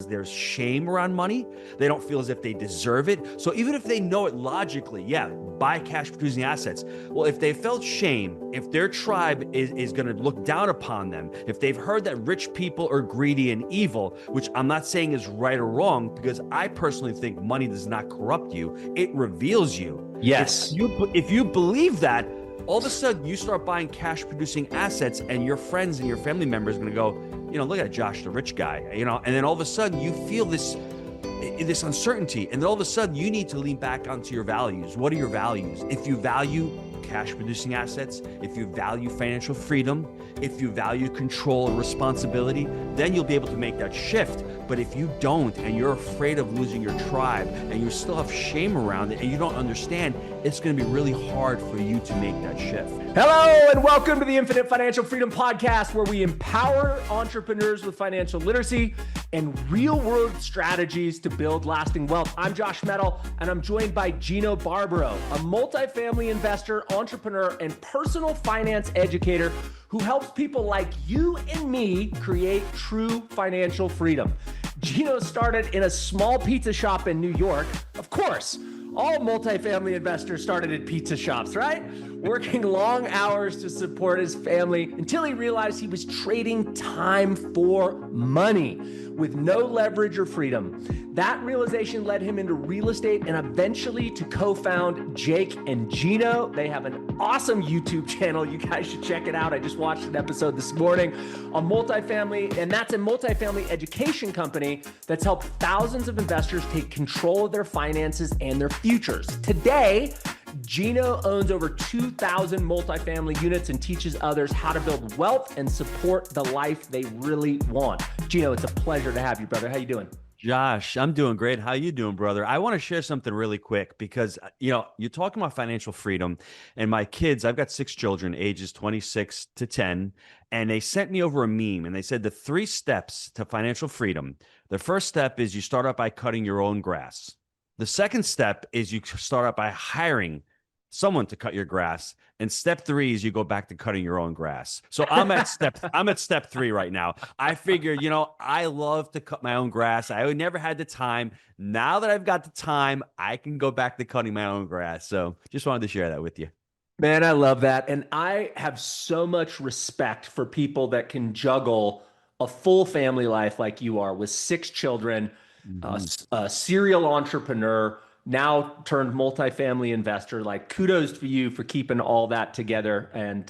there's shame around money. They don't feel as if they deserve it. So even if they know it logically, yeah, buy cash producing assets. Well, if they felt shame, if their tribe is going to look down upon them, if they've heard that rich people are greedy and evil, which I'm not saying is right or wrong, because I personally think money does not corrupt you. It reveals you. Yes. If you believe that, all of a sudden you start buying cash producing assets and your friends and your family members are going to go, look at Josh, the rich guy, and then all of a sudden you feel this uncertainty. And then all of a sudden you need to lean back onto your values. What are your values? If you value cash producing assets, if you value financial freedom, if you value control and responsibility, then you'll be able to make that shift. But if you don't, and you're afraid of losing your tribe, and you still have shame around it, and you don't understand, it's going to be really hard for you to make that shift. Hello, and welcome to the Infinite Financial Freedom Podcast, where we empower entrepreneurs with financial literacy and real-world strategies to build lasting wealth. I'm Josh Mettle, and I'm joined by Gino Barbaro, a multifamily investor, entrepreneur, and personal finance educator who helps people like you and me create true financial freedom. Gino started in a small pizza shop in New York. Of course, all multifamily investors started at pizza shops, right? Working long hours to support his family until he realized he was trading time for money with no leverage or freedom. That realization led him into real estate and eventually to co-found Jake and Gino. They have an awesome YouTube channel. You guys should check it out. I just watched an episode this morning on multifamily, and that's a multifamily education company that's helped thousands of investors take control of their finances and their futures. Today, Gino owns over 2,000 multifamily units and teaches others how to build wealth and support the life they really want. Gino, it's a pleasure to have you, brother. How you doing? Josh, I'm doing great. How you doing, brother? I want to share something really quick because, you're talking about financial freedom, and my kids, I've got 6 children, ages 26 to 10, and they sent me over a meme, and they said the 3 steps to financial freedom. The first step is you start out by cutting your own grass. The second step is you start out by hiring someone to cut your grass. And step 3 is you go back to cutting your own grass. So I'm at step 3 right now. I figure, I love to cut my own grass. I never had the time. Now that I've got the time, I can go back to cutting my own grass. So just wanted to share that with you. Man, I love that. And I have so much respect for people that can juggle a full family life like you are with 6 children, a serial entrepreneur, now turned multifamily investor. Like, kudos to you for keeping all that together. And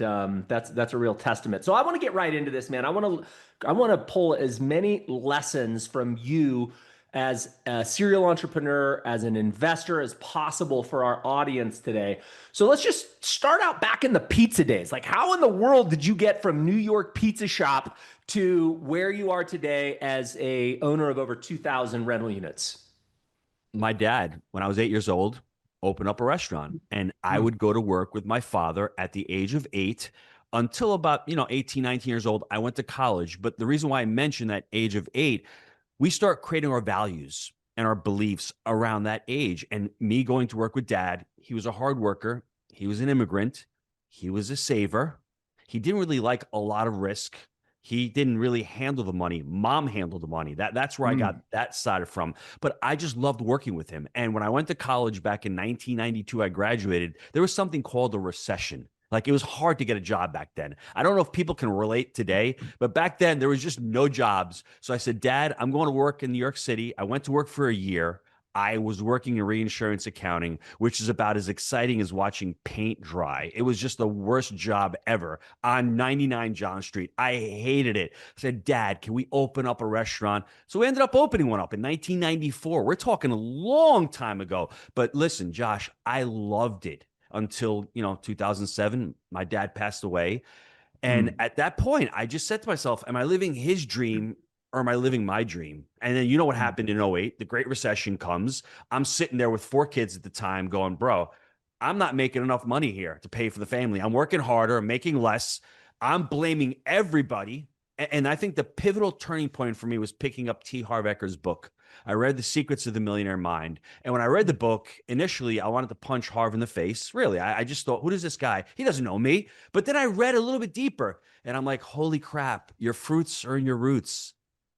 that's a real testament. So I want to get right into this, man. I want to pull as many lessons from you as a serial entrepreneur, as an investor, as possible for our audience today. So let's just start out back in the pizza days. Like, how in the world did you get from New York pizza shop to where you are today as a owner of over 2,000 rental units? My dad, when I was 8 years old, opened up a restaurant, and I would go to work with my father at the age of 8 until about, 18, 19 years old. I went to college. But the reason why I mentioned that age of 8, we start creating our values and our beliefs around that age. And me going to work with dad, he was a hard worker. He was an immigrant. He was a saver. He didn't really like a lot of risk. He didn't really handle the money. Mom handled the money. That's where I got that side from. But I just loved working with him. And when I went to college back in 1992, I graduated, there was something called a recession. Like, it was hard to get a job back then. I don't know if people can relate today, but back then there was just no jobs. So I said, Dad, I'm going to work in New York City. I went to work for a year. I was working in reinsurance accounting, which is about as exciting as watching paint dry. It was just the worst job ever on 99 John Street. I hated it. I said, Dad, can we open up a restaurant? So we ended up opening one up in 1994. We're talking a long time ago. But listen, Josh, I loved it until, 2007. My dad passed away. And at that point, I just said to myself, am I living his dream, or am I living my dream? And then you know what happened in 08? The Great Recession comes. I'm sitting there with 4 kids at the time going, bro, I'm not making enough money here to pay for the family. I'm working harder, I'm making less. I'm blaming everybody. And I think the pivotal turning point for me was picking up T. Harv Eker's book. I read The Secrets of the Millionaire Mind. And when I read the book, initially, I wanted to punch Harv in the face. Really, I just thought, who is this guy? He doesn't know me. But then I read a little bit deeper, and I'm like, holy crap, your fruits are in your roots.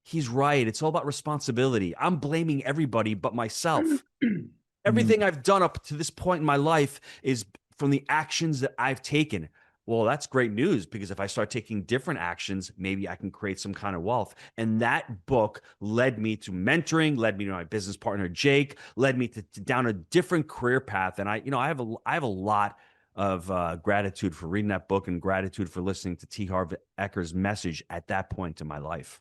he's right. It's all about responsibility. I'm blaming everybody but myself. Mm. Everything I've done up to this point in my life is from the actions that I've taken. Well, that's great news because if I start taking different actions, maybe I can create some kind of wealth. And that book led me to mentoring, led me to my business partner Jake, led me to down a different career path. And I have a lot of gratitude for reading that book and gratitude for listening to T. Harv Ecker's message at that point in my life.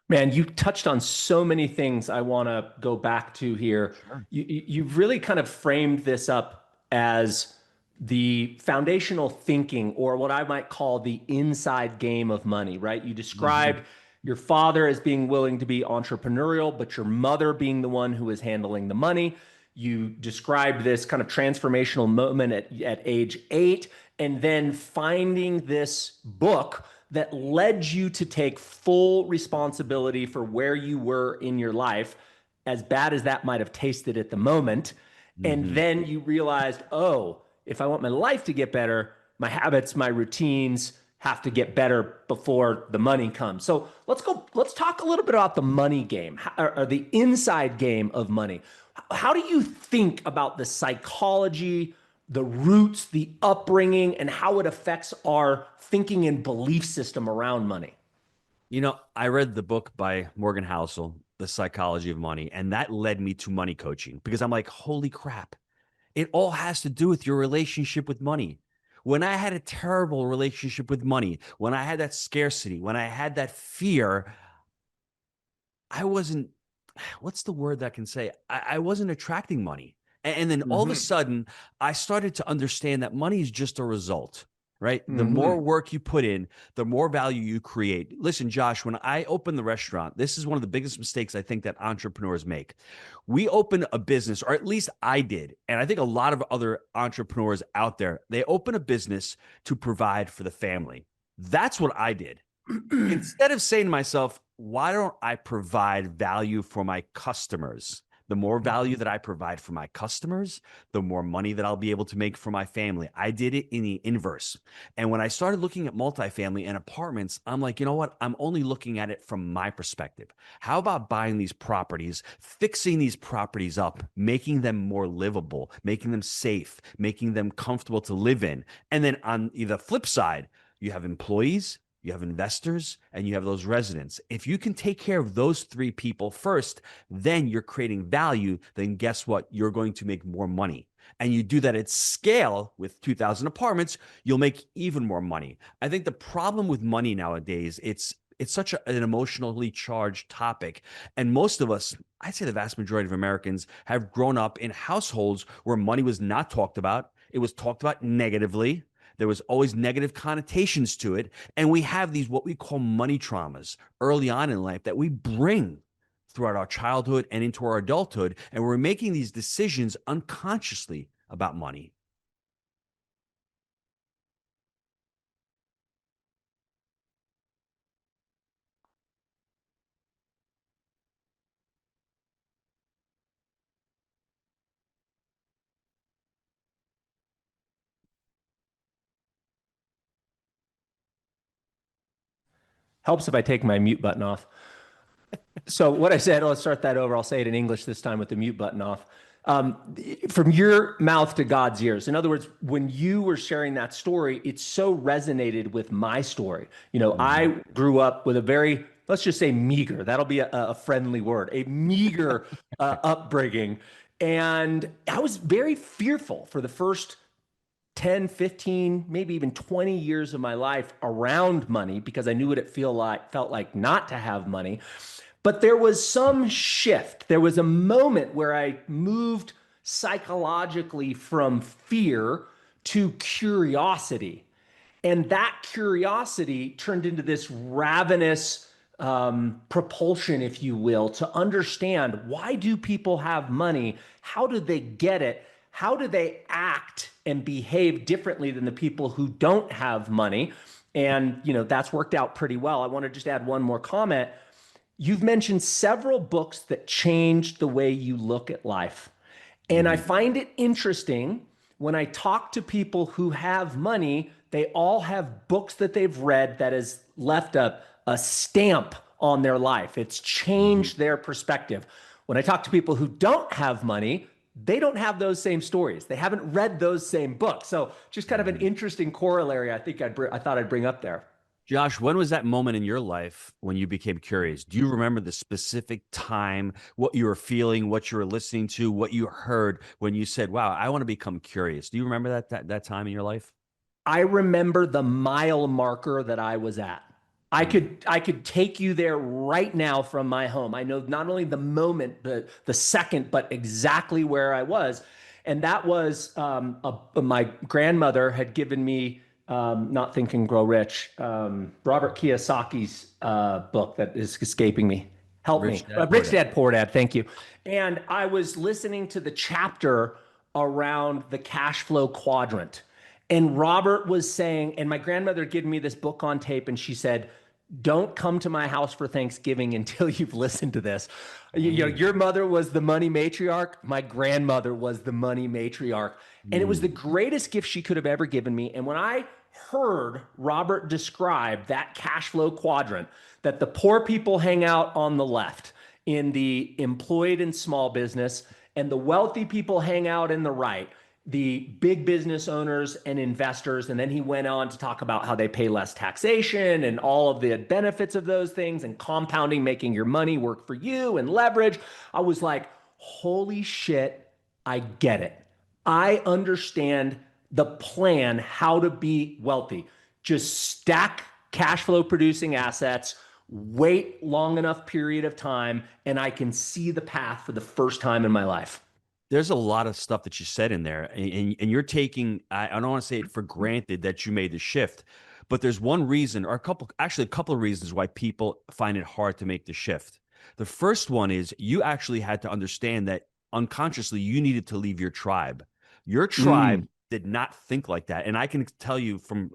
Man, you touched on so many things I want to go back to here. Sure. You've really kind of framed this up as the foundational thinking, or what I might call the inside game of money, right? You Mm-hmm. described your father as being willing to be entrepreneurial, but your mother being the one who is handling the money. You described this kind of transformational moment at age 8, and then finding this book that led you to take full responsibility for where you were in your life, as bad as that might have tasted at the moment. And Mm-hmm. then you realized, oh, if I want my life to get better, my habits, my routines have to get better before the money comes. So let's talk a little bit about the money game, or the inside game of money. How do you think about the psychology, the roots, the upbringing, and how it affects our thinking and belief system around money? I read the book by Morgan Housel, The Psychology of Money, and that led me to money coaching because I'm like, holy crap. It all has to do with your relationship with money. When I had a terrible relationship with money, when I had that scarcity, when I had that fear, I wasn't, what's the word that I can say? I wasn't attracting money. And then all of a Mm-hmm. sudden, I started to understand that money is just a result, right? The Mm-hmm. more work you put in, the more value you create. Listen, Josh, when I opened the restaurant, this is one of the biggest mistakes I think that entrepreneurs make. We open a business, or at least I did. And I think a lot of other entrepreneurs out there, they open a business to provide for the family. That's what I did. Instead of saying to myself, why don't I provide value for my customers? The more value that I provide for my customers, the more money that I'll be able to make for my family. I did it in the inverse. And when I started looking at multifamily and apartments, I'm like, you know what? I'm only looking at it from my perspective. How about buying these properties, fixing these properties up, making them more livable, making them safe, making them comfortable to live in? And then on the flip side, you have employees, you have investors, and you have those residents. If you can take care of those three people first, then you're creating value. Then guess what? You're going to make more money. And you do that at scale with 2,000 apartments, you'll make even more money. I think the problem with money nowadays, it's such an emotionally charged topic. And most of us, I'd say the vast majority of Americans, have grown up in households where money was not talked about. It was talked about negatively. There was always negative connotations to it. And we have these, what we call money traumas early on in life that we bring throughout our childhood and into our adulthood. And we're making these decisions unconsciously about money. Helps if I take my mute button off. So what I said, let's start that over. I'll say it in English this time with the mute button off. From your mouth to God's ears. In other words, when you were sharing that story, it so resonated with my story. Mm-hmm. I grew up with a very, let's just say meager, that'll be a friendly word, a meager upbringing. And I was very fearful for the first 10, 15, maybe even 20 years of my life around money because I knew what it felt like not to have money. But there was some shift. There was a moment where I moved psychologically from fear to curiosity. And that curiosity turned into this ravenous propulsion, if you will, to understand, why do people have money? How do they get it? How do they act and behave differently than the people who don't have money? And that's worked out pretty well. I want to just add one more comment. You've mentioned several books that changed the way you look at life. And I Mm-hmm. find it interesting when I talk to people who have money, they all have books that they've read that has left a stamp on their life. It's Mhm. changed their perspective. When I talk to people who don't have money, they don't have those same stories. They haven't read those same books. So just kind of an Mhm. interesting corollary I thought I'd bring up there. Josh, when was that moment in your life when you became curious? Do you remember the specific time, what you were feeling, what you were listening to, what you heard when you said, "Wow, I want to become curious"? Do you remember that time in your life? I remember the mile marker that I was at. Mm. I could take you there right now from my home. I know not only the moment, but the second, but exactly where I was. And that was my grandmother had given me Not Think and Grow Rich, Robert Kiyosaki's book that is escaping me. Help me. Rich Dad, Poor Rich Dad. Dad, Poor Dad. Thank you. And I was listening to the chapter around the cash flow quadrant. And Robert was saying, and my grandmother gave me this book on tape, and she said, "Don't come to my house for Thanksgiving until you've listened to this." Oh. Your mother was the money matriarch. My grandmother was the money matriarch. And it was the Mm. greatest gift she could have ever given me. And when I heard Robert describe that cash flow quadrant, that the poor people hang out on the left in the employed and small business, and the wealthy people hang out in the right, the big business owners and investors. And then he went on to talk about how they pay less taxation and all of the benefits of those things and compounding, making your money work for you and leverage. I was like, holy shit, I get it. I understand the plan, how to be wealthy. Just stack cash flow producing assets, wait long enough period of time, and I can see the path for the first time in my life. There's a lot of stuff that you said in there, and you're taking, I don't want to say it for granted that you made the shift, but there's one reason, or actually a couple of reasons why people find it hard to make the shift. The first one is you actually had to understand that unconsciously you needed to leave your tribe. Your tribe Mm. did not think like that. And I can tell you from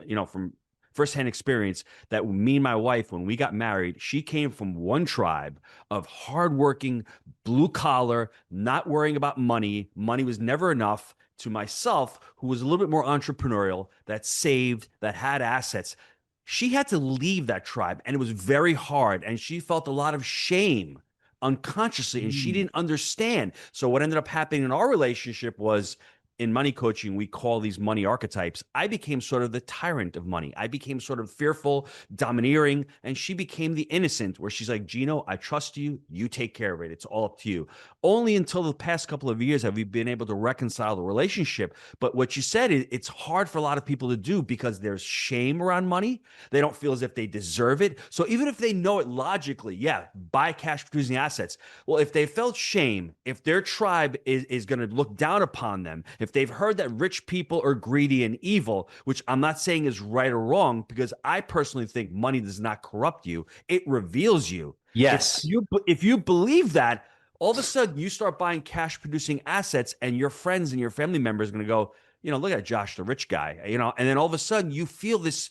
firsthand experience that me and my wife, when we got married, she came from one tribe of hardworking, blue collar, not worrying about money. Money was never enough. To myself, who was a little bit more entrepreneurial, that saved, that had assets, she had to leave that tribe. And it was very hard. And she felt a lot of shame unconsciously, and she Mm. didn't understand. So, what ended up happening in our relationship was in money coaching, we call these money archetypes. I became sort of the tyrant of money. I became sort of fearful, domineering, and she became the innocent, where she's like, "Gino, I trust you. You take care of it. It's all up to you." Only until the past couple of years have we been able to reconcile the relationship. But what you said, it's hard for a lot of people to do because there's shame around money. They don't feel as if they deserve it. So even if they know it logically, yeah, buy cash producing assets. Well, if they felt shame, if their tribe is going to look down upon them, if they've heard that rich people are greedy and evil, which I'm not saying is right or wrong, because I personally think money does not corrupt you, it reveals you. If Yes. you believe that, all of a sudden you start buying cash producing assets, and your friends and your family members are going to go, look at Josh, the rich guy, and then all of a sudden you feel this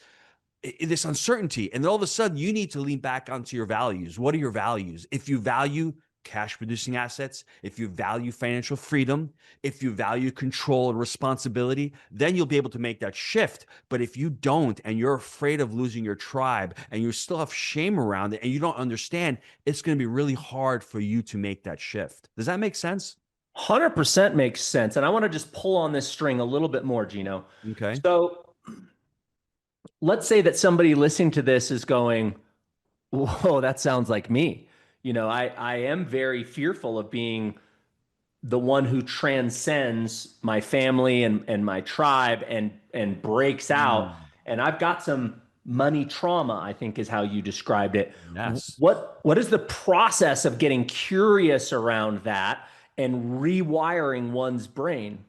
uncertainty. And then all of a sudden, you need to lean back onto your values. What are your values? If you value cash producing assets, if you value financial freedom, if you value control and responsibility, then you'll be able to make that shift. But if you don't, and you're afraid of losing your tribe, and you still have shame around it, and you don't understand, it's going to be really hard for you to make that shift. Does that make sense? 100% makes sense. And I want to just pull on this string a little bit more, Gino. Okay. So let's say that somebody listening to this is going, whoa, that sounds like me. I am very fearful of being the one who transcends my family and my tribe and breaks out. Mm. And I've got some money trauma, I think is how you described it. Yes. What is the process of getting curious around that and rewiring one's brain?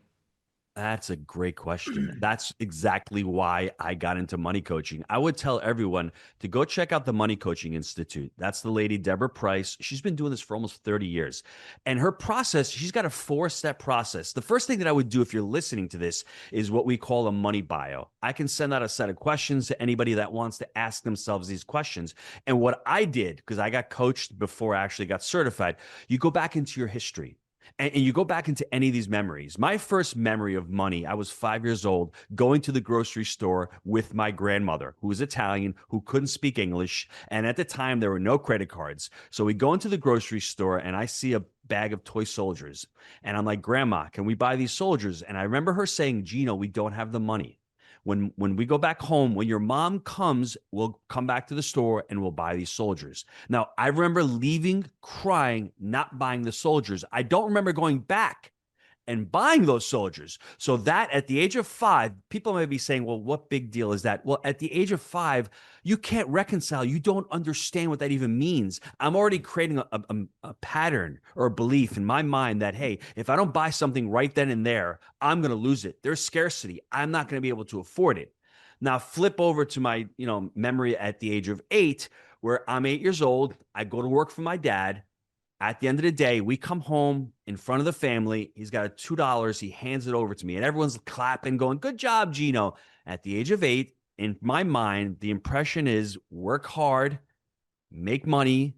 That's a great question. That's exactly why I got into money coaching. I would tell everyone to go check out the Money Coaching Institute. That's the lady, Deborah Price. She's been doing this for almost 30 years. And her process, she's got a 4-step process. The first thing that I would do if you're listening to this is what we call a money bio. I can send out a set of questions to anybody that wants to ask themselves these questions. And what I did, because I got coached before I actually got certified, you go back into your history. And you go back into any of these memories. My first memory of money, I was 5 years old, going to the grocery store with my grandmother, who was Italian, who couldn't speak English. And at the time, there were no credit cards. So we go into the grocery store and I see a bag of toy soldiers. And I'm like, Grandma, can we buy these soldiers? And I remember her saying, Gino, we don't have the money. When we go back home, when your mom comes, we'll come back to the store and we'll buy these soldiers. Now, I remember leaving, crying, not buying the soldiers. I don't remember going back and buying those soldiers. So that at the age of 5, people may be saying, well, what big deal is that? Well, at the age of 5, you can't reconcile. You don't understand what that even means. I'm already creating a pattern or a belief in my mind that, hey, if I don't buy something right then and there, I'm going to lose it. There's scarcity. I'm not going to be able to afford it. Now flip over to my, memory at the age of 8, where I'm 8 years old. I go to work for my dad. At the end of the day, we come home in front of the family. He's got $2. He hands it over to me, and everyone's clapping, going, good job, Gino. At the age of 8, in my mind, the impression is work hard, make money,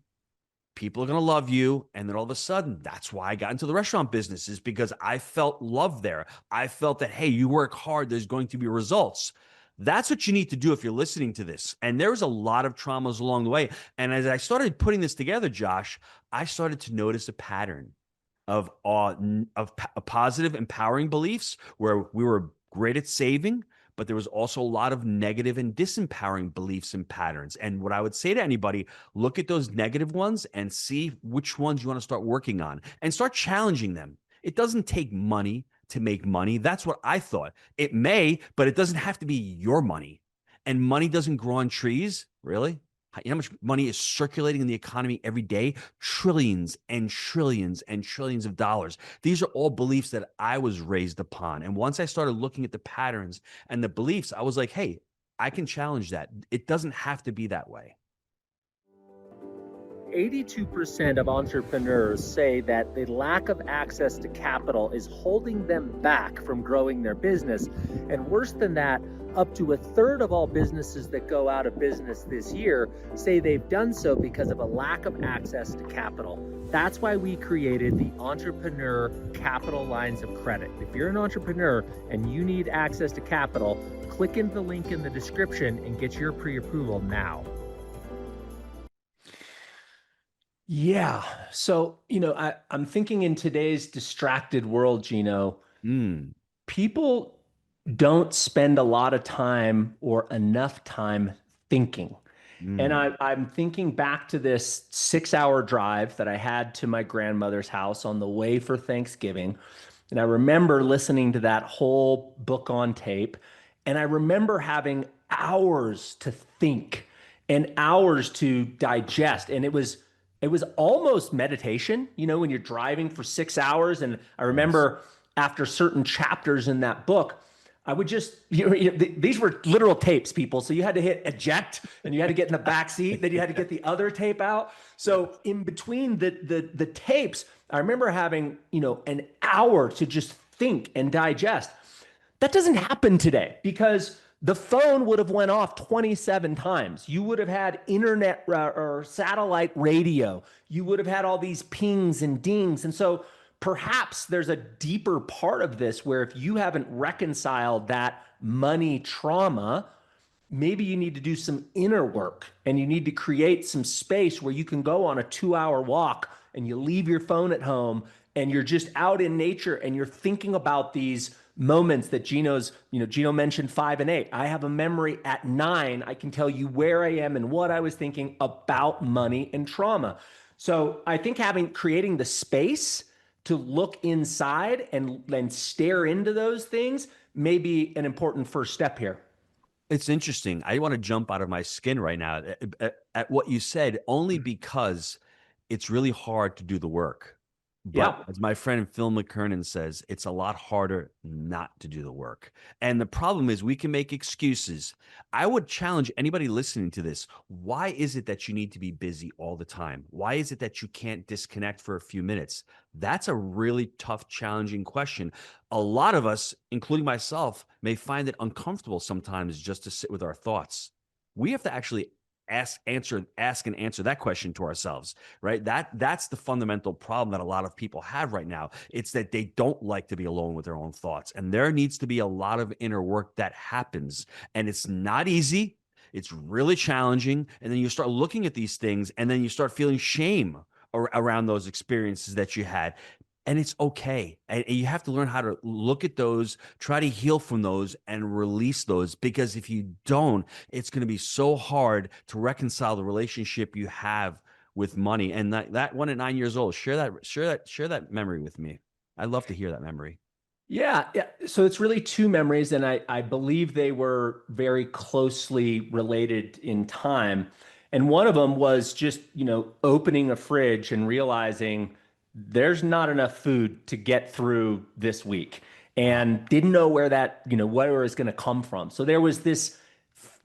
people are going to love you. And then all of a sudden, that's why I got into the restaurant business, is because I felt love there. I felt that, hey, you work hard, there's going to be results. That's what you need to do if you're listening to this. And there was a lot of traumas along the way. And as I started putting this together, Josh, I started to notice a pattern of positive, empowering beliefs where we were great at saving, but there was also a lot of negative and disempowering beliefs and patterns. And what I would say to anybody, look at those negative ones and see which ones you want to start working on and start challenging them. It doesn't take money to make money. That's what I thought. It may, but it doesn't have to be your money. And money doesn't grow on trees, really. You know how much money is circulating in the economy every day? Trillions and trillions and trillions of dollars. These are all beliefs that I was raised upon. And once I started looking at the patterns and the beliefs, I was like, hey, I can challenge that. It doesn't have to be that way. 82% of entrepreneurs say that the lack of access to capital is holding them back from growing their business. And worse than that, up to a third of all businesses that go out of business this year say they've done so because of a lack of access to capital. That's why we created the Entrepreneur Capital Lines of Credit. If you're an entrepreneur and you need access to capital, click into the link in the description and get your pre-approval now. Yeah. So, I'm thinking in today's distracted world, Gino, people don't spend a lot of time or enough time thinking. And I'm thinking back to this 6-hour drive that I had to my grandmother's house on the way for Thanksgiving. And I remember listening to that whole book on tape. And I remember having hours to think and hours to digest. And it was almost meditation, when you're driving for 6 hours. And I remember after certain chapters in that book, I would just, these were literal tapes, people. So you had to hit eject and you had to get in the back seat. Then you had to get the other tape out. So in between the tapes, I remember having, an hour to just think and digest. That doesn't happen today because the phone would have went off 27 times. You would have had internet or satellite radio. You would have had all these pings and dings. And so perhaps there's a deeper part of this where if you haven't reconciled that money trauma, maybe you need to do some inner work and you need to create some space where you can go on a 2-hour walk and you leave your phone at home and you're just out in nature and you're thinking about these moments that Gino mentioned 5 and 8. I have a memory at 9. I can tell you where I am and what I was thinking about money and trauma. So I think creating the space to look inside and stare into those things may be an important first step here. It's interesting. I want to jump out of my skin right now at what you said, only because it's really hard to do the work. But as my friend Phil McKernan says, it's a lot harder not to do the work. And the problem is we can make excuses. I would challenge anybody listening to this. Why is it that you need to be busy all the time? Why is it that you can't disconnect for a few minutes? That's a really tough, challenging question. A lot of us, including myself, may find it uncomfortable sometimes just to sit with our thoughts. We have to actually ask and answer that question to ourselves, right? That's the fundamental problem that a lot of people have right now. It's that they don't like to be alone with their own thoughts, and there needs to be a lot of inner work that happens, and it's not easy. It's really challenging, and then you start looking at these things, and then you start feeling shame around those experiences that you had, and it's okay. And you have to learn how to look at those, try to heal from those, and release those. Because if you don't, it's going to be so hard to reconcile the relationship you have with money. And that one at 9 years old, share that memory with me. I'd love to hear that memory. Yeah, yeah. So it's really two memories, and I believe they were very closely related in time. And one of them was just, opening a fridge and realizing there's not enough food to get through this week, Wow. and didn't know where where it was going to come from. So there was this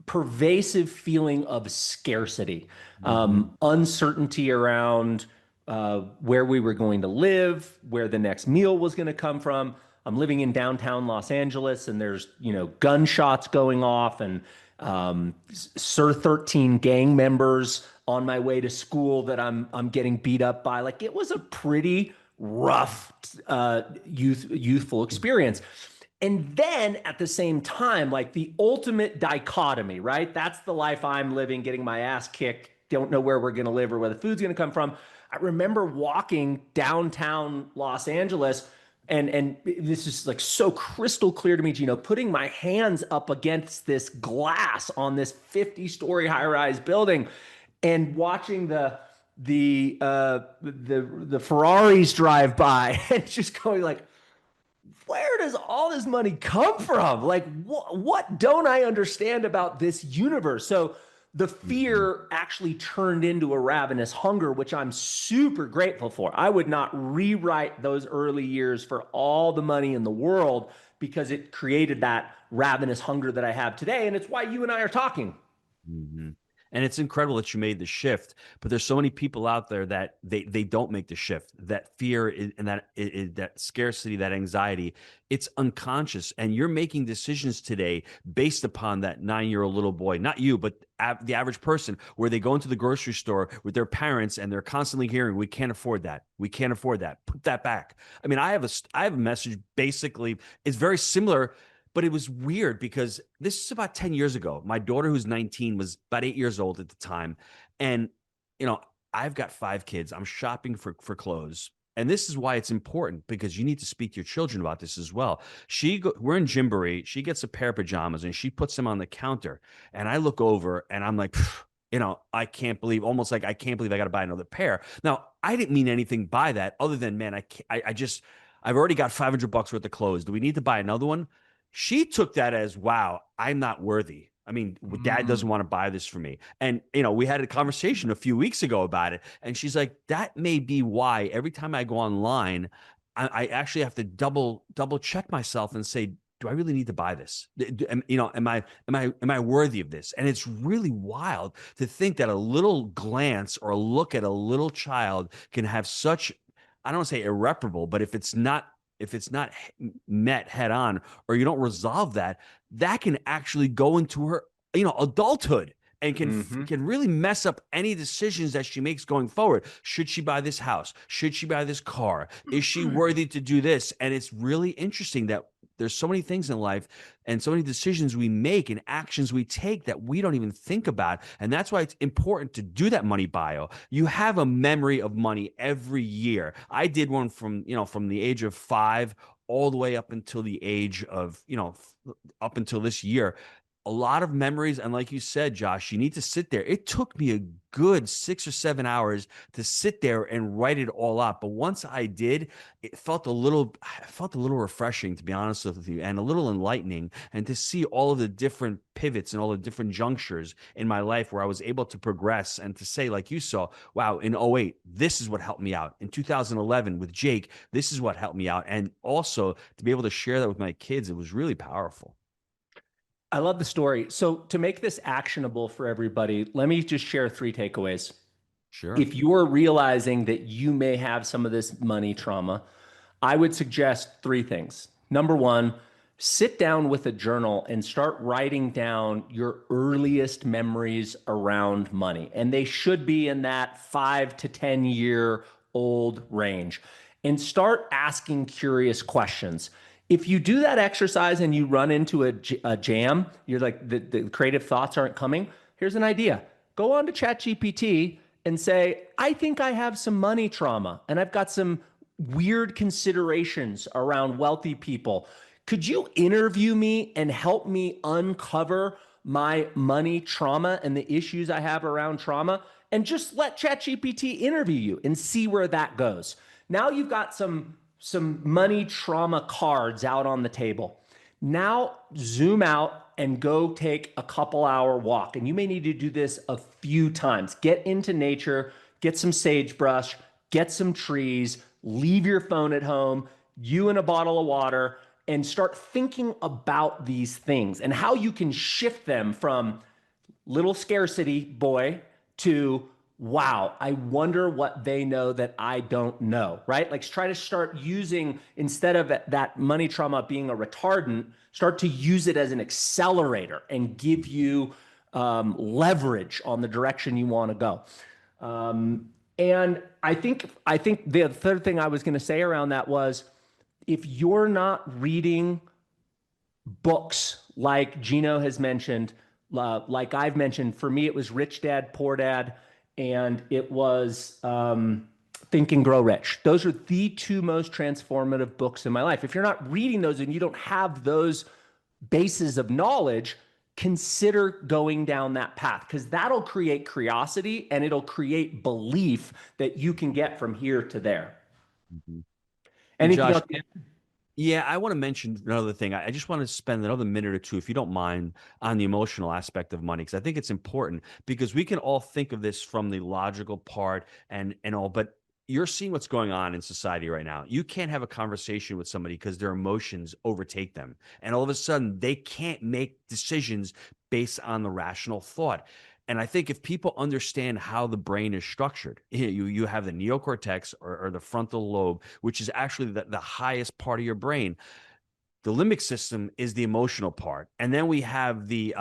pervasive feeling of scarcity, Hmm. uncertainty around where we were going to live, where the next meal was going to come from. I'm living in downtown Los Angeles, and there's gunshots going off, and Sir 13 gang members on my way to school that I'm getting beat up by. Like, it was a pretty rough youthful experience. And then at the same time, like the ultimate dichotomy, right? That's the life I'm living, getting my ass kicked, don't know where we're going to live or where the food's going to come from. I remember walking downtown Los Angeles, and this is like so crystal clear to me, Gino, putting my hands up against this glass on this 50-story high-rise building and watching the Ferraris drive by and just going like, where does all this money come from? Like, what don't I understand about this universe? So the Hmm. fear actually turned into a ravenous hunger, which I'm super grateful for. I would not rewrite those early years for all the money in the world, because it created that ravenous hunger that I have today. And it's why you and I are talking. Hmm. And it's incredible that you made the shift, but there's so many people out there that they don't make the shift. That fear and that scarcity, that anxiety, it's unconscious, and you're making decisions today based upon that 9-year-old little boy. Not you, but the average person, where they go into the grocery store with their parents and they're constantly hearing, "We can't afford that. We can't afford that. Put that back." I mean, I have a message. Basically, it's very similar, but it was weird because this is about 10 years ago. My daughter, who's 19, was about 8 years old at the time. And, you know, I've got 5 kids. I'm shopping for clothes. And this is why it's important, because you need to speak to your children about this as well. We're in Gymboree. She gets a pair of pajamas and she puts them on the counter. And I look over and I'm like, I can't believe, almost like I can't believe I got to buy another pair. Now, I didn't mean anything by that other than, man, I've already got $500 worth of clothes. Do we need to buy another one? She took that as, wow, I'm not worthy. I mean, dad doesn't Mm. want to buy this for me. And, we had a conversation a few weeks ago about it. And she's like, that may be why every time I go online, I actually have to double check myself and say, do I really need to buy this? Am I worthy of this? And it's really wild to think that a little glance or a look at a little child can have such, I don't want to say irreparable, but if it's not met head on, or you don't resolve that, that can actually go into her, adulthood, and Hmm. can really mess up any decisions that she makes going forward. Should she buy this house? Should she buy this car? Is she worthy to do this? And it's really interesting that there's so many things in life and so many decisions we make and actions we take that we don't even think about. And that's why it's important to do that money bio. You have a memory of money every year. I did one from the age of 5 all the way up until the age of, up until this year. A lot of memories. And like you said, Josh, you need to sit there. It took me a good 6 or 7 hours to sit there and write it all out. But once I did, it felt a little refreshing, to be honest with you, and a little enlightening. And to see all of the different pivots and all the different junctures in my life where I was able to progress, and to say, like you saw, wow, in '08, this is what helped me out. In 2011 with Jake, this is what helped me out. And also to be able to share that with my kids, it was really powerful. I love the story. So, to make this actionable for everybody, let me just share three takeaways. Sure. If you're realizing that you may have some of this money trauma, I would suggest three things. Number one, sit down with a journal and start writing down your earliest memories around money. And they should be in that 5 to 10 year old range. And start asking curious questions. If you do that exercise and you run into a jam, you're like, the creative thoughts aren't coming. Here's an idea. Go on to ChatGPT and say, I think I have some money trauma and I've got some weird considerations around wealthy people. Could you interview me and help me uncover my money trauma and the issues I have around trauma? And just let ChatGPT interview you and see where that goes. Now you've got some money trauma cards out on the table. Now zoom out and go take a couple-hour walk. And you may need to do this a few times. Get into nature, get some sagebrush, get some trees, leave your phone at home, you and a bottle of water, and start thinking about these things and how you can shift them from little scarcity boy to, wow, I wonder what they know that I don't know, right? Like try to start using, instead of that money trauma being a retardant, start to use it as an accelerator and give you leverage on the direction you want to go. And I think the third thing I was going to say around that was, if you're not reading books like Gino has mentioned, like I've mentioned, for me, it was Rich Dad, Poor Dad, and it was Think and Grow Rich. Those are the two most transformative books in my life. If you're not reading those and you don't have those bases of knowledge, consider going down that path, because that'll create curiosity and it'll create belief that you can get from here to there. Mm-hmm. Anything Josh, else? yeah, I want to mention another thing. I just want to spend another minute or two, if you don't mind, on the emotional aspect of money, because I think it's important, because we can all think of this from the logical part and all, but you're seeing what's going on in society right now. You can't have a conversation with somebody because their emotions overtake them. And all of a sudden, they can't make decisions based on the rational thought. And I think if people understand how the brain is structured, you have the neocortex or the frontal lobe, which is actually the highest part of your brain. The limbic system is the emotional part, and then we have the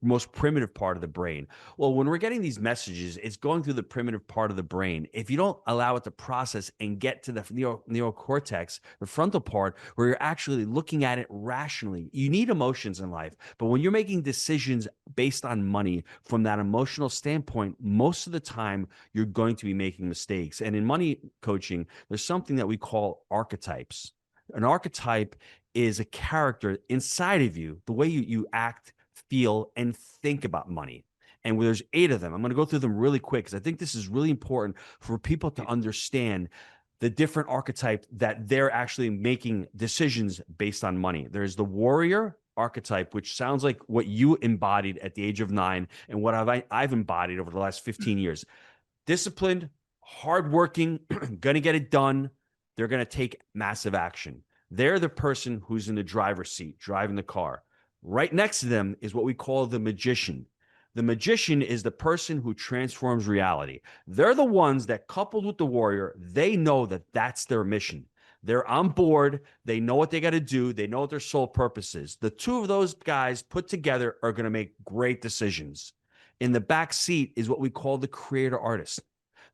most primitive part of the brain. Well, when we're getting these messages, it's going through the primitive part of the brain. If you don't allow it to process and get to the neocortex, the frontal part, where you're actually looking at it rationally, you need emotions in life. But when you're making decisions based on money from that emotional standpoint, most of the time you're going to be making mistakes. And in money coaching, there's something that we call archetypes. An archetype is a character inside of you, the way you act, feel, and think about money. And there's 8 of them. I'm going to go through them really quick because I think this is really important for people to understand the different archetype that they're actually making decisions based on money. There's the warrior archetype, which sounds like what you embodied at the age of 9 and what I've embodied over the last 15 years. Disciplined, hardworking, going to get it done. They're going to take massive action. They're the person who's in the driver's seat, driving the car. Right next to them is what we call the magician. The magician is the person who transforms reality. They're the ones that, coupled with the warrior, they know that that's their mission. They're on board. They know what they got to do. They know what their sole purpose is. The two of those guys put together are going to make great decisions. In the back seat is what we call the creator artist.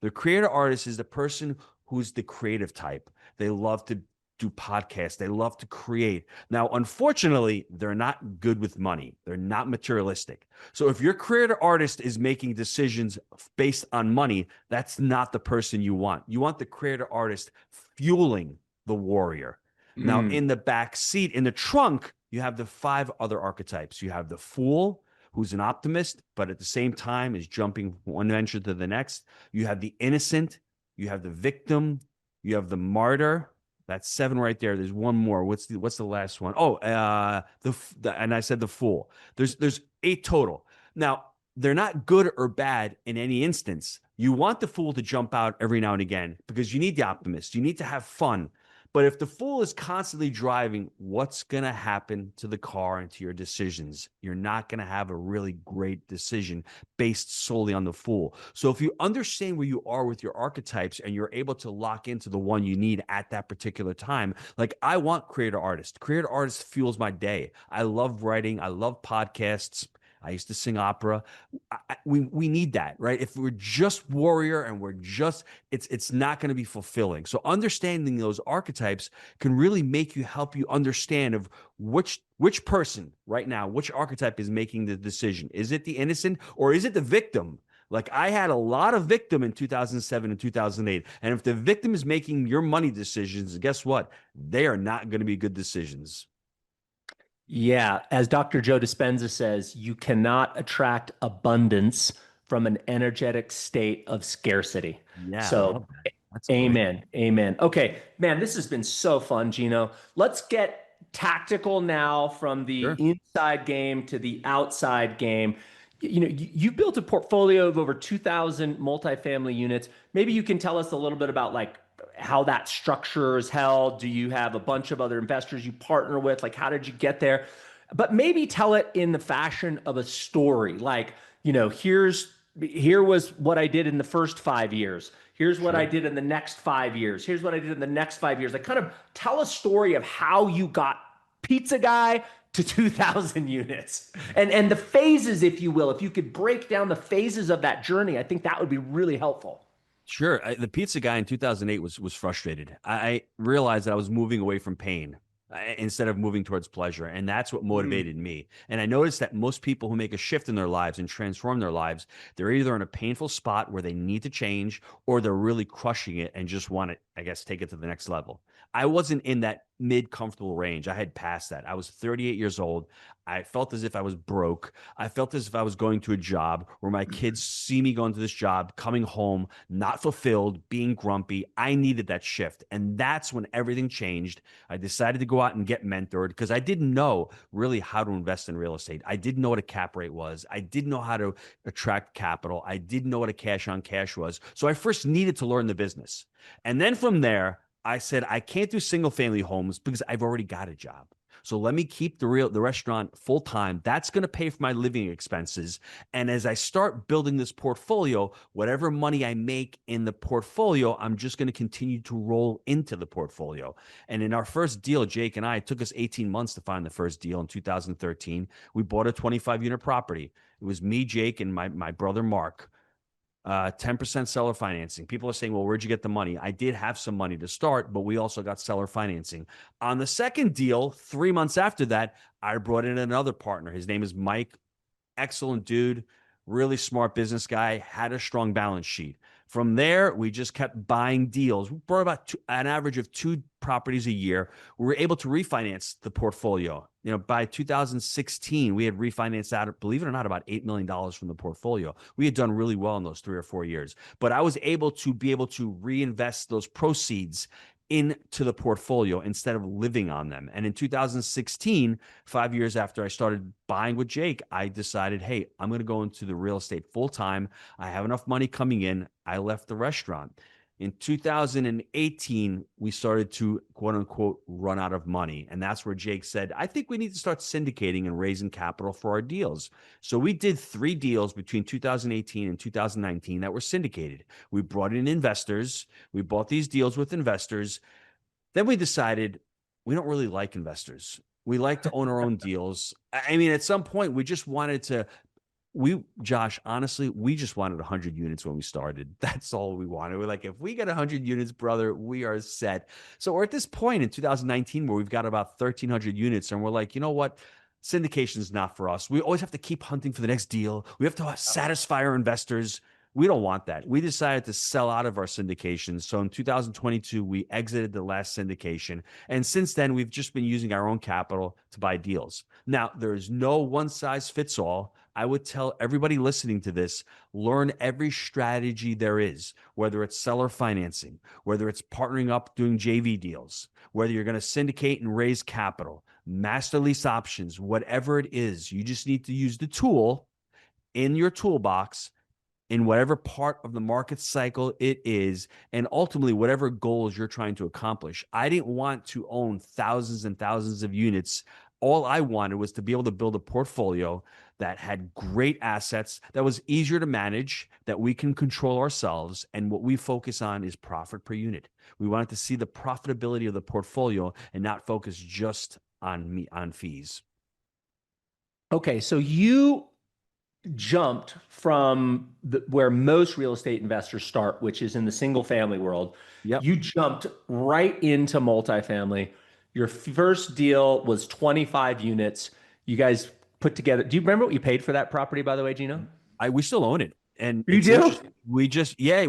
The creator artist is the person who's the creative type. They love to do podcasts. They love to create. Now, unfortunately, they're not good with money. They're not materialistic. So if your creator artist is making decisions based on money, that's not the person you want. You want the creator artist fueling the warrior. Now, in the back seat, in the trunk, you have the 5 other archetypes. You have the fool, who's an optimist, but at the same time is jumping from one venture to the next. You have the innocent. You have the victim, you have the martyr. That's 7 right there. There's one more. What's the last one? Oh, and I said the fool. There's 8 total. Now, they're not good or bad in any instance. You want the fool to jump out every now and again because you need the optimist. You need to have fun. But if the fool is constantly driving, what's going to happen to the car and to your decisions? You're not going to have a really great decision based solely on the fool. So if you understand where you are with your archetypes and you're able to lock into the one you need at that particular time, like I want creator artist. Creator artist fuels my day. I love writing. I love podcasts. I used to sing opera. We need that, right? If we're just warrior and we're just, it's not going to be fulfilling. So understanding those archetypes can really make you help you understand of which person right now, which archetype is making the decision. Is it the innocent or is it the victim? Like I had a lot of victim in 2007 and 2008. And if the victim is making your money decisions, guess what? They are not going to be good decisions. Yeah, as Dr. Joe Dispenza says, you cannot attract abundance from an energetic state of scarcity. Yeah, I So, love that. That's great. amen. Amen. Okay, man, this has been so fun, Gino. Let's get tactical now from the Sure. inside game to the outside game. You built a portfolio of over 2,000 multifamily units. Maybe you can tell us a little bit about like how that structure is held. Do you have a bunch of other investors you partner with? Like, how did you get there? But maybe tell it in the fashion of a story. Like, here was what I did in the first 5 years. Here's what I Sure. did in the next 5 years. Here's what I did in the next 5 years. Like, kind of tell a story of how you got pizza guy to 2,000 units and the phases, if you will. If you could break down the phases of that journey, I think that would be really helpful. Sure. The pizza guy in 2008 was frustrated. I realized that I was moving away from pain instead of moving towards pleasure, and that's what Mm. motivated me. And I noticed that most people who make a shift in their lives and transform their lives, they're either in a painful spot where they need to change, or they're really crushing it and just want to, I guess, take it to the next level. I wasn't in that mid comfortable range. I had passed that. I was 38 years old. I felt as if I was broke. I felt as if I was going to a job where my kids see me going to this job, coming home, not fulfilled, being grumpy. I needed that shift. And that's when everything changed. I decided to go out and get mentored because I didn't know really how to invest in real estate. I didn't know what a cap rate was. I didn't know how to attract capital. I didn't know what a cash on cash was. So I first needed to learn the business. And then from there, I said, I can't do single family homes because I've already got a job. So let me keep the restaurant full time. That's going to pay for my living expenses. And as I start building this portfolio, whatever money I make in the portfolio, I'm just going to continue to roll into the portfolio. And in our first deal, Jake and I, it took us 18 months to find the first deal in 2013. We bought a 25 unit property. It was me, Jake, and my brother, Mark. 10% seller financing. People are saying, well, where'd you get the money? I did have some money to start, but we also got seller financing. On the second deal, 3 months after that, I brought in another partner. His name is Mike. Excellent dude, really smart business guy, had a strong balance sheet. From there, we just kept buying deals. We bought about an average of 2 properties a year. We were able to refinance the portfolio. By 2016, we had refinanced out, believe it or not, about $8 million from the portfolio. We had done really well in those 3 or 4 years. But I was able to reinvest those proceeds into the portfolio instead of living on them. And in 2016, 5 years after I started buying with Jake, I decided, hey, I'm going to go into the real estate full time. I have enough money coming in. I left the restaurant. In 2018, we started to quote unquote run out of money. And that's where Jake said, I think we need to start syndicating and raising capital for our deals. So we did 3 deals between 2018 and 2019 that were syndicated. We brought in investors. We bought these deals with investors. Then we decided we don't really like investors. We like to own our own deals. I mean, at some point, we just wanted to Josh, honestly, we just wanted 100 units when we started. That's all we wanted. We're like, if we get 100 units, brother, we are set. So we're at this point in 2019 where we've got about 1,300 units, and we're like, you know what? Syndication is not for us. We always have to keep hunting for the next deal. We have to satisfy our investors. We don't want that. We decided to sell out of our syndications. So in 2022, we exited the last syndication. And since then, we've just been using our own capital to buy deals. Now, there is no one size fits all. I would tell everybody listening to this, learn every strategy there is, whether it's seller financing, whether it's partnering up doing JV deals, whether you're going to syndicate and raise capital, master lease options, whatever it is. You just need to use the tool in your toolbox in whatever part of the market cycle it is, and ultimately whatever goals you're trying to accomplish. I didn't want to own thousands and thousands of units. All I wanted was to be able to build a portfolio that had great assets, that was easier to manage, that we can control ourselves. And what we focus on is profit per unit. We wanted to see the profitability of the portfolio and not focus just on fees. Okay, so you jumped from where most real estate investors start, which is in the single family world. Yep. You jumped right into multifamily. Your first deal was 25 units. You guys put together. Do you remember what you paid for that property, by the way, Gino? We still own it. And You it's do? interesting. We just, yeah,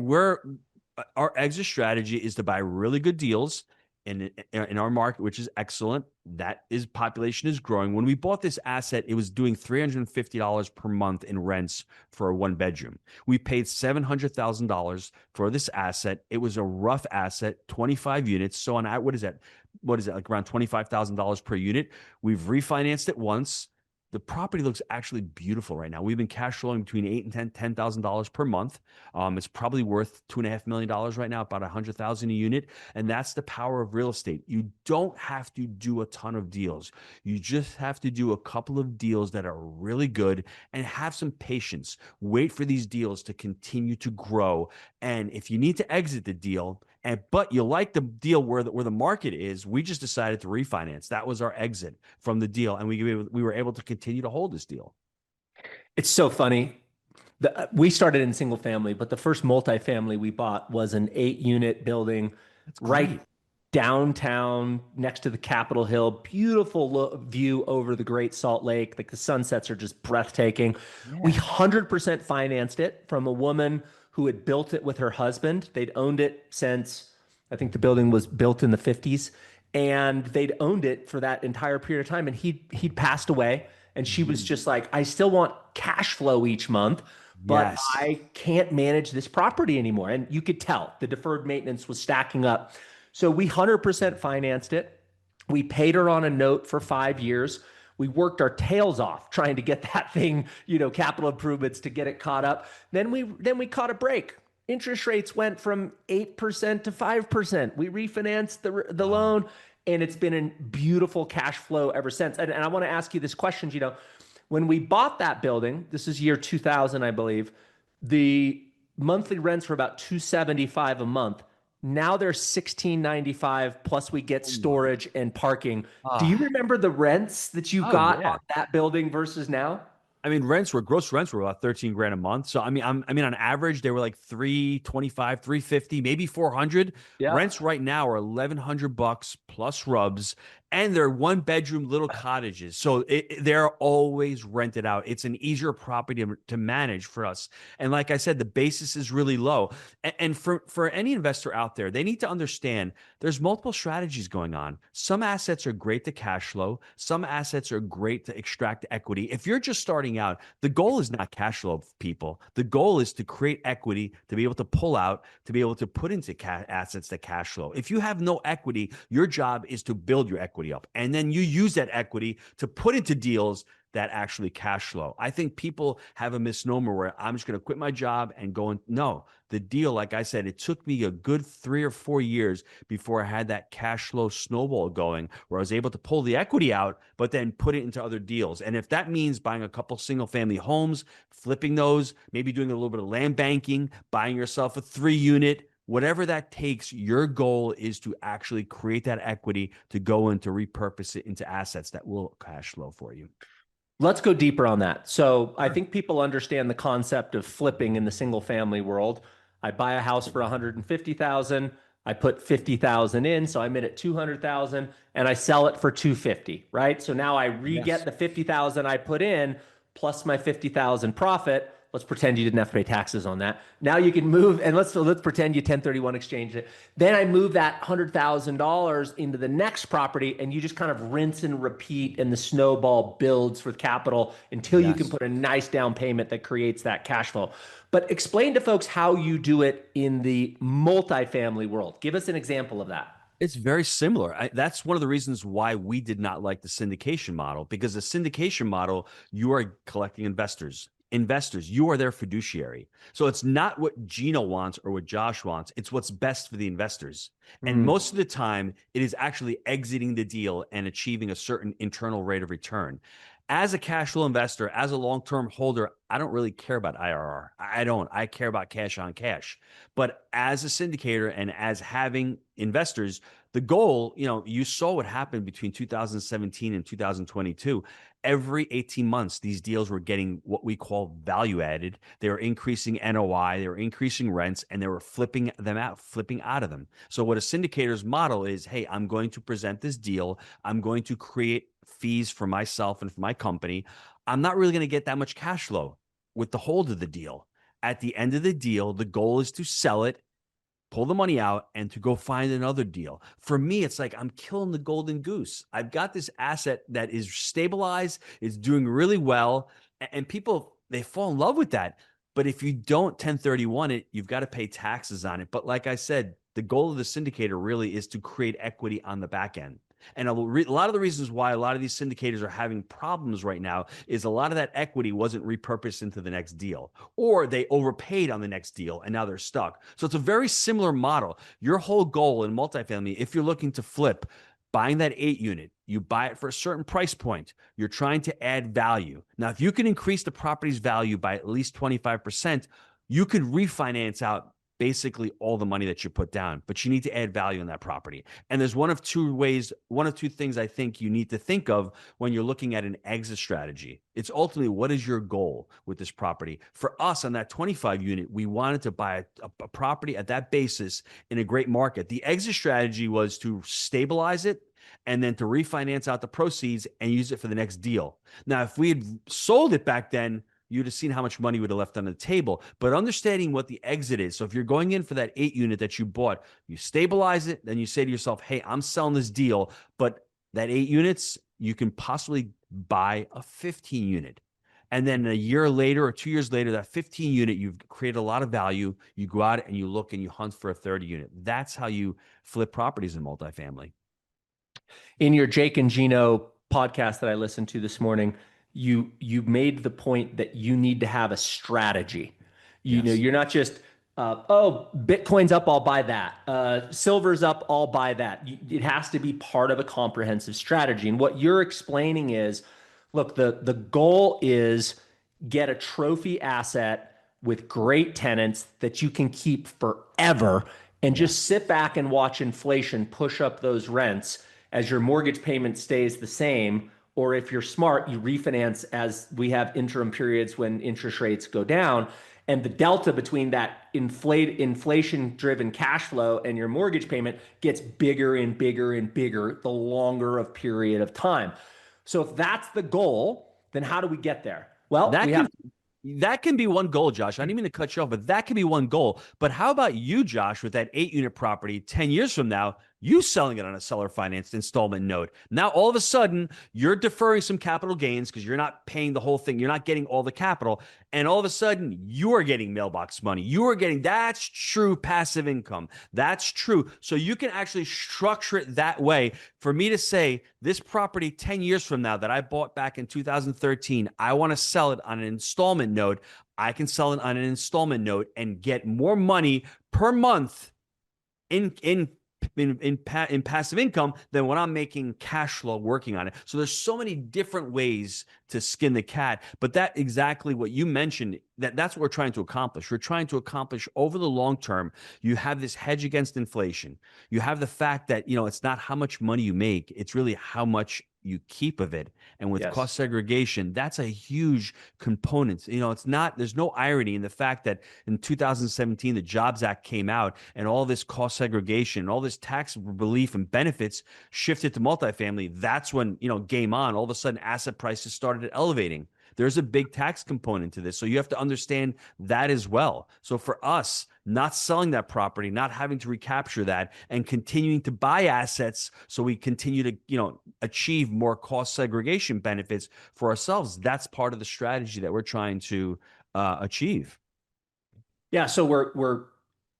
our exit strategy is to buy really good deals in our market, which is excellent. That is population is growing. When we bought this asset, it was doing $350 per month in rents for a one bedroom. We paid $700,000 for this asset. It was a rough asset, 25 units. So on what is that? What is that? Like around $25,000 per unit. We've refinanced it once. The property looks actually beautiful right now. We've been cash flowing between $8,000 and $10,000 per month. It's probably worth $2.5 million right now, about $100,000 a unit, and that's the power of real estate. You don't have to do a ton of deals. You just have to do a couple of deals that are really good and have some patience. Wait for these deals to continue to grow, and if you need to exit the deal, but you like the deal where the market is, we just decided to refinance. That was our exit from the deal, and we were able to continue to hold this deal. It's so funny. We started in single family, but the first multifamily we bought was an 8 unit building That's right great. downtown next to the Capitol Hill. Beautiful view over the Great Salt Lake. Like the sunsets are just breathtaking. We Yeah. 100% financed it from a woman who had built it with her husband. They'd owned it since I think the building was built in the 50s, and they'd owned it for that entire period of time. And he'd passed away, and she was Mhm. just like, I still want cash flow each month, but Yes. I can't manage this property anymore. And you could tell the deferred maintenance was stacking up. So we 100% financed it. We paid her on a note for 5 years. We worked our tails off trying to get that thing, capital improvements to get it caught up. Then we caught a break. Interest rates went from 8% to 5%. We refinanced the Oh, loan, and it's been a beautiful cash flow ever since. And I want to ask you this question, when we bought that building, this is year 2000, I believe, the monthly rents were about 275 a month. Now they're 1695 plus we get oh my. storage and parking. Do you Ah. remember the rents that you Oh got on yeah. that building versus now? I mean, gross rents were about 13 grand a month. So I mean, on average, they were like 325, 350, maybe 400. Yeah. Rents right now are $1,100 plus rubs, and they're one bedroom little cottages. So they're always rented out. It's an easier property to manage for us. And like I said, the basis is really low. And for any investor out there, they need to understand there's multiple strategies going on. Some assets are great to cash flow. Some assets are great to extract equity. If you're just starting out, the goal is not cash flow, people. The goal is to create equity, to be able to pull out, to be able to put into assets that cash flow. If you have no equity, your job is to build your equity up. And then you use that equity to put into deals that actually cash flow. I think people have a misnomer where I'm just going to quit my job and go in. No, the deal, like I said, it took me a good 3 or 4 years before I had that cash flow snowball going where I was able to pull the equity out, but then put it into other deals. And if that means buying a couple single family homes, flipping those, maybe doing a little bit of land banking, buying yourself a 3 unit, whatever that takes, your goal is to actually create that equity to go into repurpose it into assets that will cash flow for you. Let's go deeper on that. So I think people understand the concept of flipping in the single family world. I buy a house for 150,000. I put 50,000 in, so I'm in at 200,000, and I sell it for 250, right? So now I re-get Yes. the 50,000 I put in plus my 50,000 profit. Let's pretend you didn't have to pay taxes on that. Now you can move, and let's pretend you 1031 exchange it. Then I move that $100,000 into the next property, and you just kind of rinse and repeat, and the snowball builds with capital until you can Yes. put a nice down payment that creates that cash flow. But explain to folks how you do it in the multifamily world. Give us an example of that. It's very similar. That's one of the reasons why we did not like the syndication model, because the syndication model, you are collecting investors. investors. You are their fiduciary. So it's not what Gino wants or what Josh wants. It's what's best for the investors. And Mm. most of the time, it is actually exiting the deal and achieving a certain internal rate of return. As a cash flow investor, as a long-term holder, I don't really care about IRR. I don't. I care about cash on cash. But as a syndicator and as having investors, the goal, you saw what happened between 2017 and 2022. Every 18 months, these deals were getting what we call value added. They were increasing NOI, they were increasing rents, and they were flipping out of them. So what a syndicator's model is, hey, I'm going to present this deal. I'm going to create fees for myself and for my company. I'm not really going to get that much cash flow with the hold of the deal. At the end of the deal, the goal is to sell it, pull the money out, and to go find another deal. For me, it's like I'm killing the golden goose. I've got this asset that is stabilized, it's doing really well, and people, they fall in love with that. But if you don't 1031 it, you've got to pay taxes on it. But like I said, the goal of the syndicator really is to create equity on the back end. And a lot of the reasons why a lot of these syndicators are having problems right now is a lot of that equity wasn't repurposed into the next deal, or they overpaid on the next deal and now they're stuck. So it's a very similar model. Your whole goal in multifamily, if you're looking to flip, buying that 8 unit, you buy it for a certain price point. You're trying to add value. Now, if you can increase the property's value by at least 25%, you could refinance out basically all the money that you put down, but you need to add value in that property. And there's one of two things I think you need to think of when you're looking at an exit strategy. It's ultimately, what is your goal with this property? For us on that 25 unit, we wanted to buy a property at that basis in a great market. The exit strategy was to stabilize it and then to refinance out the proceeds and use it for the next deal. Now, if we had sold it back then, you'd have seen how much money would have left on the table. But understanding what the exit is. So if you're going in for that 8 unit that you bought, you stabilize it, then you say to yourself, hey, I'm selling this deal, but that 8 units, you can possibly buy a 15 unit. And then a year later or 2 years later, that 15 unit, you've created a lot of value. You go out and you look and you hunt for a 30 unit. That's how you flip properties in multifamily. In your Jake and Gino podcast that I listened to this morning, you made the point that you need to have a strategy. Yes. You're not just oh, Bitcoin's up, I'll buy that. Silver's up, I'll buy that. It has to be part of a comprehensive strategy. And what you're explaining is, look, the goal is get a trophy asset with great tenants that you can keep forever and Yeah. just sit back and watch inflation push up those rents as your mortgage payment stays the same. Or if you're smart, you refinance as we have interim periods when interest rates go down. And the delta between that inflation-driven cash flow and your mortgage payment gets bigger and bigger and bigger the longer of period of time. So if that's the goal, then how do we get there? Well, That we can have that can be one goal, Josh. I didn't mean to cut you off, but that can be one goal. But how about you, Josh, with that 8 unit property 10 years from now, you selling it on a seller financed installment note? Now, all of a sudden, you're deferring some capital gains because you're not paying the whole thing. You're not getting all the capital. And all of a sudden, you are getting mailbox money. That's true passive income. That's true. So you can actually structure it that way. For me to say, this property 10 years from now that I bought back in 2013, I want to sell it on an installment note. I can sell it on an installment note and get more money per month in passive income than when I'm making cash flow working on it. So there's so many different ways to skin the cat, but that exactly what you mentioned, that's what we're trying to accomplish. We're trying to accomplish over the long term. You have this hedge against inflation. You have the fact that, it's not how much money you make, it's really how much you keep of it. And with yes. cost segregation, that's a huge component. There's no irony in the fact that in 2017, the Jobs Act came out and all this cost segregation, all this tax relief and benefits shifted to multifamily. That's when, game on, all of a sudden asset prices started elevating. There's a big tax component to this. So you have to understand that as well. So for us, not selling that property, not having to recapture that, and continuing to buy assets so we continue to, achieve more cost segregation benefits for ourselves. That's part of the strategy that we're trying to achieve. Yeah, so we're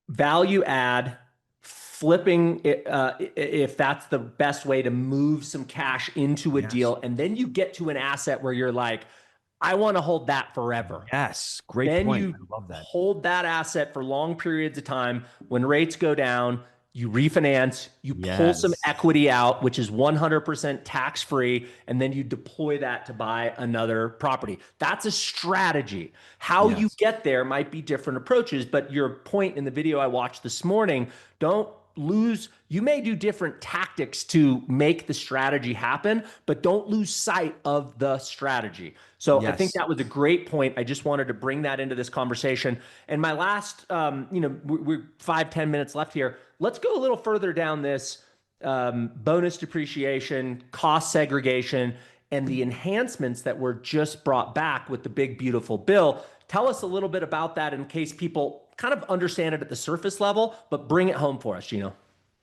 value add, flipping it, if that's the best way to move some cash into a Yes. deal, and then you get to an asset where you're like, I want to hold that forever. Yes, great Then point. you I love that. hold that asset for long periods of time. When rates go down, you refinance, you pull some Yes. equity out, which is 100% tax free, and then you deploy that to buy another property. That's a strategy. How you Yes. get there might be different approaches, but your point in the video I watched this morning, don't lose, you may do different tactics to make the strategy happen, but don't lose sight of the strategy. So I think Yes. that was a great point. I just wanted to bring that into this conversation. And my last, we're 5-10 minutes left here. Let's go a little further down this bonus depreciation, cost segregation, and the enhancements that were just brought back with the big, beautiful bill. Tell us a little bit about that in case people kind of understand it at the surface level, but bring it home for us, Gino.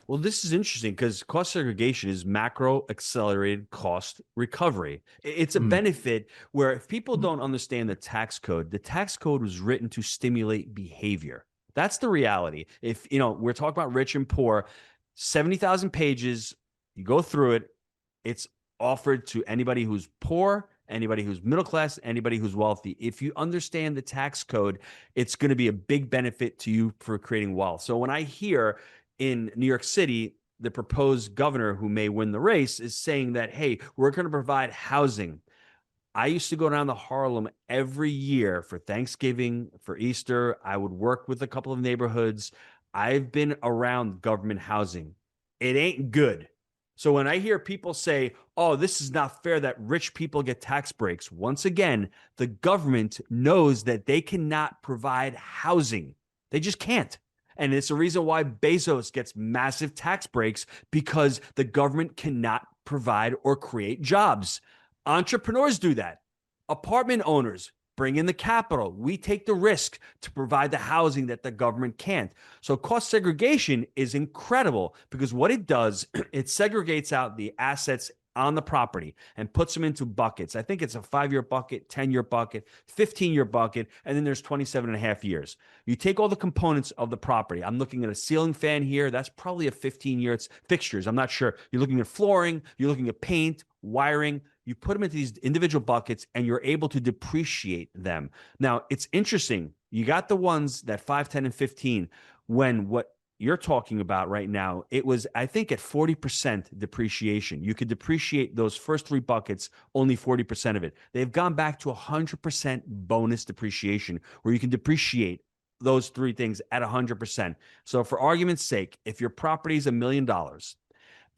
Well, this is interesting because cost segregation is macro accelerated cost recovery. It's a Mm. benefit where if people don't understand the tax code was written to stimulate behavior. That's the reality. If, we're talking about rich and poor, 70,000 pages, you go through it, it's offered to anybody who's poor, anybody who's middle class, anybody who's wealthy. If you understand the tax code, it's going to be a big benefit to you for creating wealth. So when I hear in New York City, the proposed governor who may win the race is saying that, hey, we're going to provide housing. I used to go down to Harlem every year for Thanksgiving, for Easter. I would work with a couple of neighborhoods. I've been around government housing. It ain't good. So when I hear people say, oh, this is not fair that rich people get tax breaks, once again, the government knows that they cannot provide housing. They just can't. And it's the reason why Bezos gets massive tax breaks because the government cannot provide or create jobs. Entrepreneurs do that. Apartment owners bring in the capital. We take the risk to provide the housing that the government can't. So cost segregation is incredible because what it does, it segregates out the assets on the property and puts them into buckets. I think it's a 5-year bucket, 10-year bucket, 15-year bucket, and then there's 27 and a half years. You take all the components of the property. I'm looking at a ceiling fan here. That's probably a 15-year. It's fixtures. I'm not sure. You're looking at flooring. You're looking at paint, wiring. You put them into these individual buckets and you're able to depreciate them. Now, it's interesting. You got the ones that 5, 10, and 15 when what you're talking about right now, it was, I think, at 40% depreciation. You could depreciate those first 3 buckets, only 40% of it. They've gone back to 100% bonus depreciation, where you can depreciate those 3 things at 100%. So for argument's sake, if your property is $1 million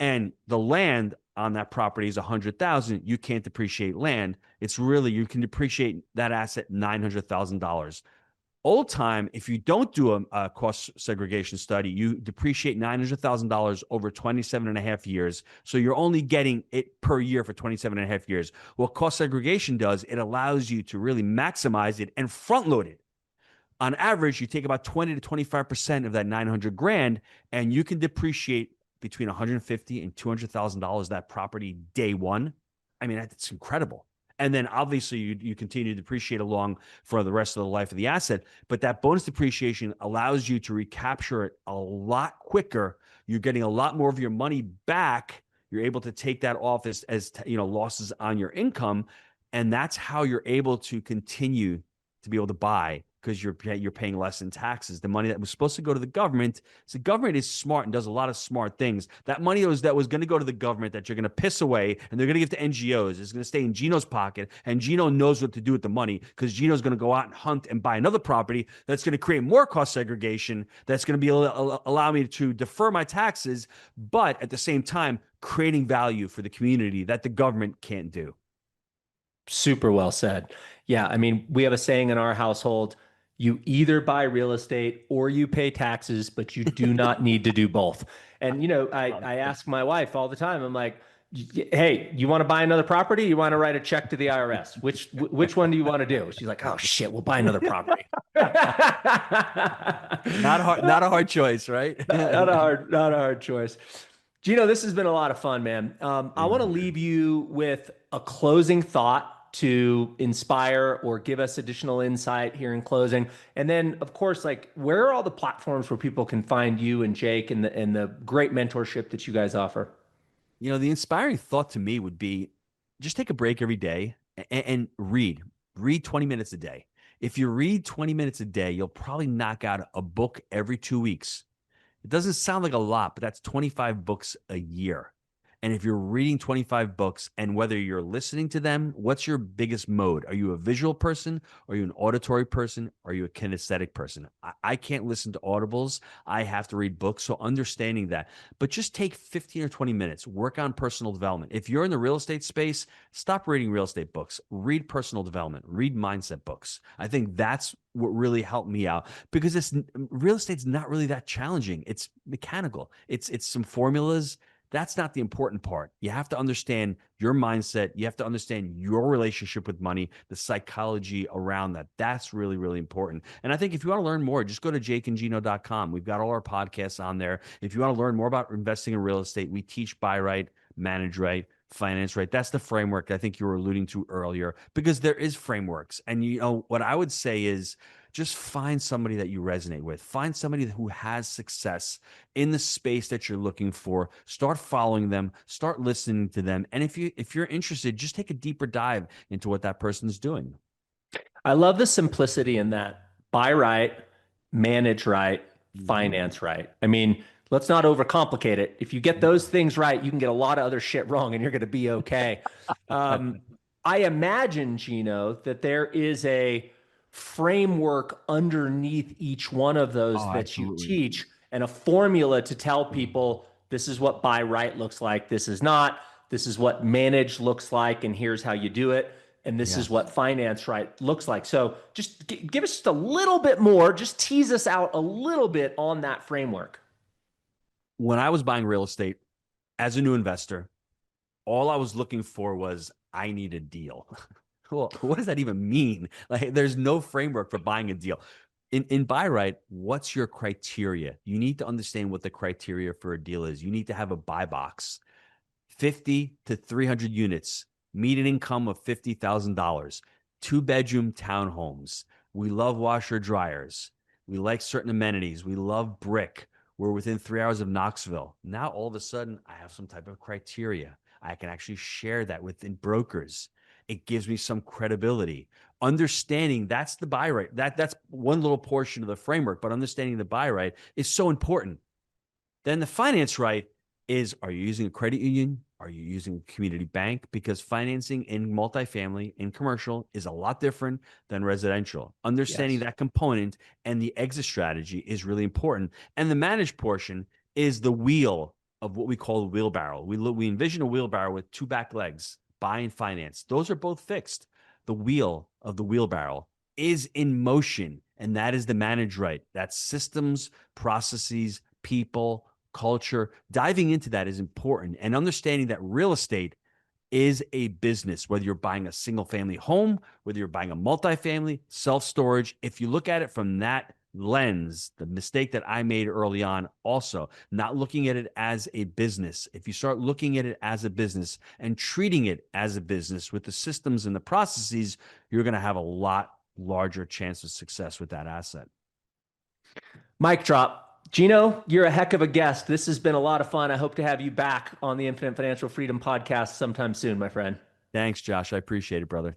and the land on that property is 100,000, you can't depreciate land. It's really, you can depreciate that asset $900,000. Old time, if you don't do a cost segregation study, you depreciate $900,000 over 27 and a half years. So you're only getting it per year for 27 and a half years. What cost segregation does, it allows you to really maximize it and front load it. On average, you take about 20 to 25% of that 900 grand and you can depreciate between 150 and $200,000 that property day one. I mean, that's incredible. And then obviously you continue to depreciate along for the rest of the life of the asset. But that bonus depreciation allows you to recapture it a lot quicker. You're getting a lot more of your money back. You're able to take that off as losses on your income. And that's how you're able to continue to be able to buy because you're paying less in taxes. The money that was supposed to go to the government, so the government is smart and does a lot of smart things. That money that was going to go to the government that you're going to piss away and they're going to give to NGOs is going to stay in Gino's pocket, and Gino knows what to do with the money because Gino's going to go out and hunt and buy another property that's going to create more cost segregation, that's going to be allow me to defer my taxes, but at the same time creating value for the community that the government can't do. Super well said. Yeah, I mean, we have a saying in our household, you either buy real estate or you pay taxes, but you do not need to do both. And I ask my wife all the time, I'm like, hey, you want to buy another property? You want to write a check to the IRS? Which one do you want to do? She's like, oh shit, we'll buy another property. Not hard, not a hard choice, right? Not a hard choice. Gino, this has been a lot of fun, man. I want to leave you with a closing thought to inspire or give us additional insight here in closing. And then, of course, like, where are all the platforms where people can find you and Jake and the great mentorship that you guys offer? The inspiring thought to me would be just take a break every day and read. read 20 minutes a day. If you read 20 minutes a day, you'll probably knock out a book every 2 weeks. It doesn't sound like a lot, but that's 25 books a year. And if you're reading 25 books and whether you're listening to them, what's your biggest mode? Are you a visual person? Are you an auditory person? Are you a kinesthetic person? I can't listen to audibles. I have to read books. So understanding that, but just take 15 or 20 minutes, work on personal development. If you're in the real estate space, stop reading real estate books, read personal development, read mindset books. I think that's what really helped me out because real estate's not really that challenging. It's mechanical. It's some formulas. That's not the important part. You have to understand your mindset. You have to understand your relationship with money, the psychology around that. That's really, really important. And I think if you want to learn more, just go to jakeandgino.com. We've got all our podcasts on there. If you want to learn more about investing in real estate, we teach buy right, manage right, finance right. That's the framework I think you were alluding to earlier, because there is frameworks. And what I would say is just find somebody that you resonate with. Find somebody who has success in the space that you're looking for. Start following them, start listening to them. And if you're interested, just take a deeper dive into what that person is doing. I love the simplicity in that. Buy right, manage right, finance right. I mean, let's not overcomplicate it. If you get those things right, you can get a lot of other shit wrong and you're going to be okay. I imagine, Gino, that there is a framework underneath each one of those that absolutely. you teach and a formula to tell people this is what buy right looks like. This is not. This is what manage looks like. And here's how you do it. And this is what finance right looks like. So just give us just a little bit more, just tease us out a little bit on that framework. When I was buying real estate as a new investor, all I was looking for was I need a deal. Well, what does that even mean? Like, there's no framework for buying a deal. In buy right, what's your criteria? You need to understand what the criteria for a deal is. You need to have a buy box, 50 to 300 units, median income of $50,000, 2-bedroom townhomes. We love washer dryers. We like certain amenities. We love brick. We're within 3 hours of Knoxville. Now, all of a sudden, I have some type of criteria. I can actually share that within brokers. It gives me some credibility. Understanding that's the buy right. That's one little portion of the framework, but understanding the buy right is so important. Then the finance right is, are you using a credit union? Are you using a community bank? Because financing in multifamily, in commercial, is a lot different than residential. Understanding that component and the exit strategy is really important. And the managed portion is the wheel of what we call a wheelbarrow. We envision a wheelbarrow with two back legs, buy and finance. Those are both fixed. The wheel of the wheelbarrow is in motion, and that is the managed right. That's systems, processes, people, culture. Diving into that is important, and understanding that real estate is a business, whether you're buying a single family home, whether you're buying a multifamily, self-storage. If you look at it from that lens, the mistake that I made early on, also not looking at it as a business. If you start looking at it as a business and treating it as a business with the systems and the processes, you're going to have a lot larger chance of success with that asset. Mic drop. Gino, you're a heck of a guest. This has been a lot of fun. I hope to have you back on the Infinite Financial Freedom podcast sometime soon, my friend. Thanks, Josh. I appreciate it, brother.